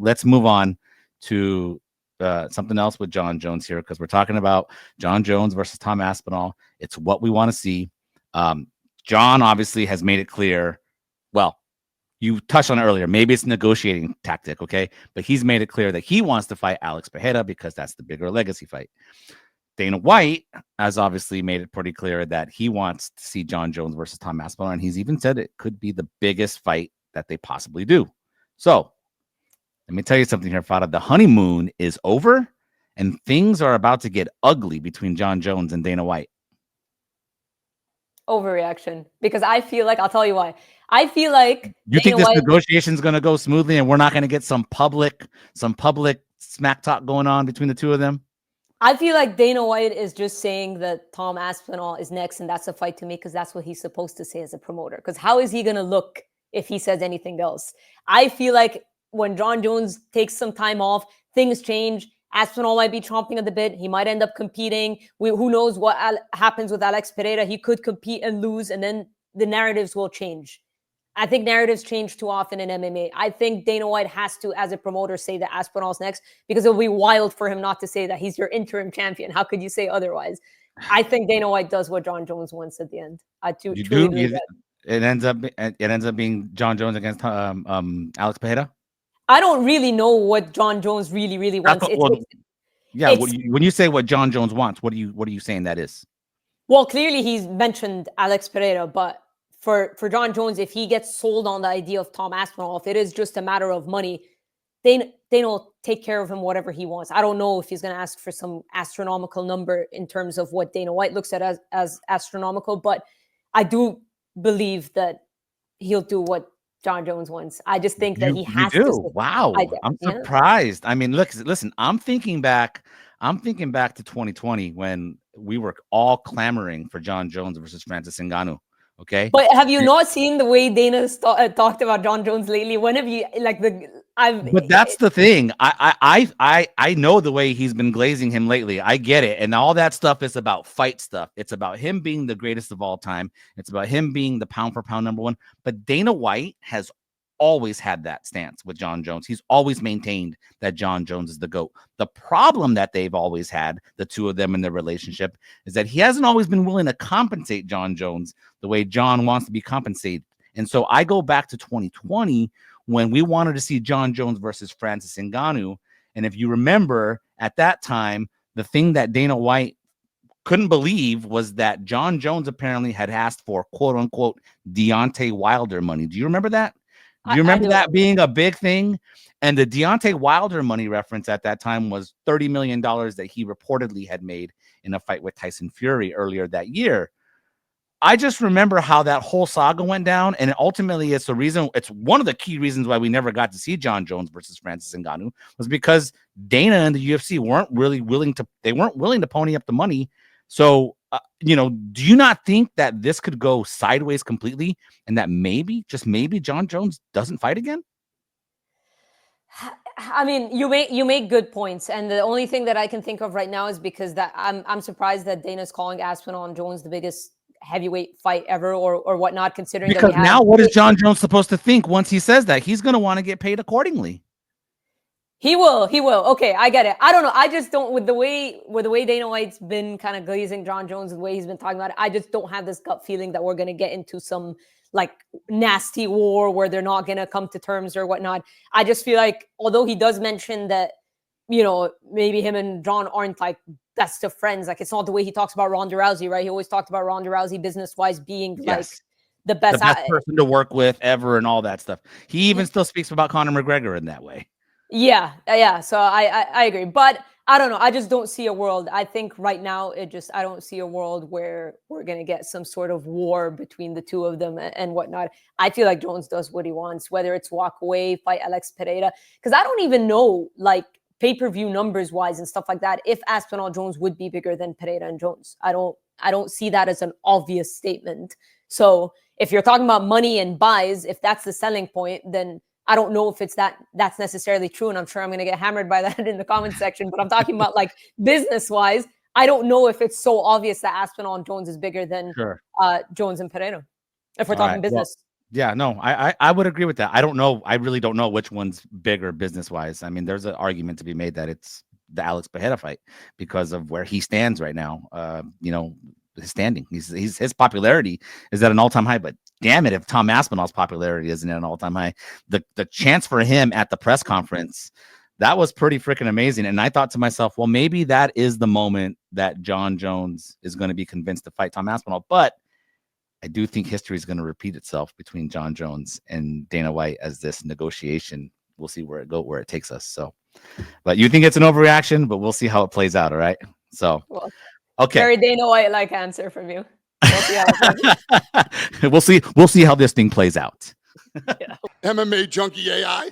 let's move on to something else with Jon Jones here, because we're talking about Jon Jones versus Tom Aspinall. It's what we want to see. Jon obviously has made it clear. Well, you touched on it earlier. Maybe it's a negotiating tactic, okay? But he's made it clear that he wants to fight Alex Pereira because that's the bigger legacy fight. Dana White has obviously made it pretty clear that he wants to see Jon Jones versus Tom Aspinall, and he's even said it could be the biggest fight that they possibly do. So let me tell you something here, Farah. The honeymoon is over, and things are about to get ugly between Jon Jones and Dana White. Overreaction, because I feel like, I'll tell you why. I feel like you think this negotiation is going to go smoothly, and we're not going to get some public smack talk going on between the two of them? I feel like Dana White is just saying that Tom Aspinall is next, and that's a fight to make, because that's what he's supposed to say as a promoter. Because how is he going to look if he says anything else? I feel like when Jon Jones takes some time off, things change. Aspinall might be chomping at the bit. He might end up competing. Who knows what happens with Alex Pereira? He could compete and lose, and then the narratives will change. I think narratives change too often in MMA. I think Dana White has to, as a promoter, say that Aspinall's next, because it'll be wild for him not to say that he's your interim champion. How could you say otherwise? I think Dana White does what Jon Jones wants at the end. It ends up being Jon Jones against Alex Pereira. I don't really know what Jon Jones really wants. When you say what Jon Jones wants, what are you saying that is? Well, clearly he's mentioned Alex Pereira, but for Jon Jones, if he gets sold on the idea of Tom Aspinall, if it is just a matter of money, they will take care of him whatever he wants. I don't know if he's going to ask for some astronomical number in terms of what Dana White looks at as astronomical, but I do believe that he'll do what Jon Jones wants. I just think that he has to. Wow, I'm surprised. I mean, listen, I'm thinking back to 2020 when we were all clamoring for Jon Jones versus Francis Ngannou. Okay, but have you not seen the way Dana's talked about Jon Jones lately? When have you But that's the thing. I know the way he's been glazing him lately. I get it, and all that stuff is about fight stuff. It's about him being the greatest of all time. It's about him being the pound for pound number one. But Dana White has always had that stance with Jon Jones. He's always maintained that Jon Jones is the GOAT. The problem that they've always had, the two of them in their relationship, is that he hasn't always been willing to compensate Jon Jones the way Jon wants to be compensated. And so I go back to 2020 when we wanted to see Jon Jones versus Francis Ngannou. And if you remember, at that time, the thing that Dana White couldn't believe was that Jon Jones apparently had asked for quote unquote Deontay Wilder money. Do you remember that? Do you remember that being a big thing? And the Deontay Wilder money reference at that time was $30 million that he reportedly had made in a fight with Tyson Fury earlier that year. I just remember how that whole saga went down, and ultimately it's one of the key reasons why we never got to see Jon Jones versus Francis Ngannou was because Dana and the UFC weren't willing to pony up the money. So, do you not think that this could go sideways completely and that maybe, just maybe, Jon Jones doesn't fight again? I mean, you make good points, and the only thing that I can think of right now is because that I'm surprised that Dana's calling Aspinall and Jones the biggest heavyweight fight ever or whatnot, considering because that now what is Jon Jones supposed to think once he says that? He's going to want to get paid accordingly. He will. Okay, I get it. I don't know. I just don't, with the way Dana White's been kind of glazing Jon Jones, the way he's been talking about it, I just don't have this gut feeling that we're going to get into some like nasty war where they're not going to come to terms or whatnot. I just feel like, although he does mention that, maybe him and Jon aren't like best of friends. Like, it's not the way he talks about Ronda Rousey, right? He always talked about Ronda Rousey business-wise being like the best person to work with ever and all that stuff. He even still speaks about Conor McGregor in that way. Yeah. So I agree, but I don't know. I just don't see a world. I think right now I don't see a world where we're going to get some sort of war between the two of them and whatnot. I feel like Jones does what he wants, whether it's walk away, fight Alex Pereira, because I don't even know, like, pay-per-view numbers wise and stuff like that, if Aspinall Jones would be bigger than Pereira and Jones. I don't see that as an obvious statement. So if you're talking about money and buys, if that's the selling point, then I don't know if that's necessarily true. And I'm sure I'm going to get hammered by that in the comment section, but I'm talking about like business wise. I don't know if it's so obvious that Aspinall and Jones is bigger than Jones and Pereira, if we're talking business. Yeah, no, I would agree with that. I don't know. I really don't know which one's bigger business wise. I mean, there's an argument to be made that it's the Alex Pereira fight because of where he stands right now. You know, his standing. His popularity is at an all-time high. But damn it, if Tom Aspinall's popularity isn't at an all-time high, the chance for him at the press conference, that was pretty freaking amazing. And I thought to myself, well, maybe that is the moment that Jon Jones is going to be convinced to fight Tom Aspinall. But I do think history is going to repeat itself between Jon Jones and Dana White as this negotiation. We'll see where it takes us. So, but you think it's an overreaction, but we'll see how it plays out. All right. So, Well, okay. very Dana White like answer from you. We'll see how it goes. We'll see how this thing plays out. MMA Junkie AI.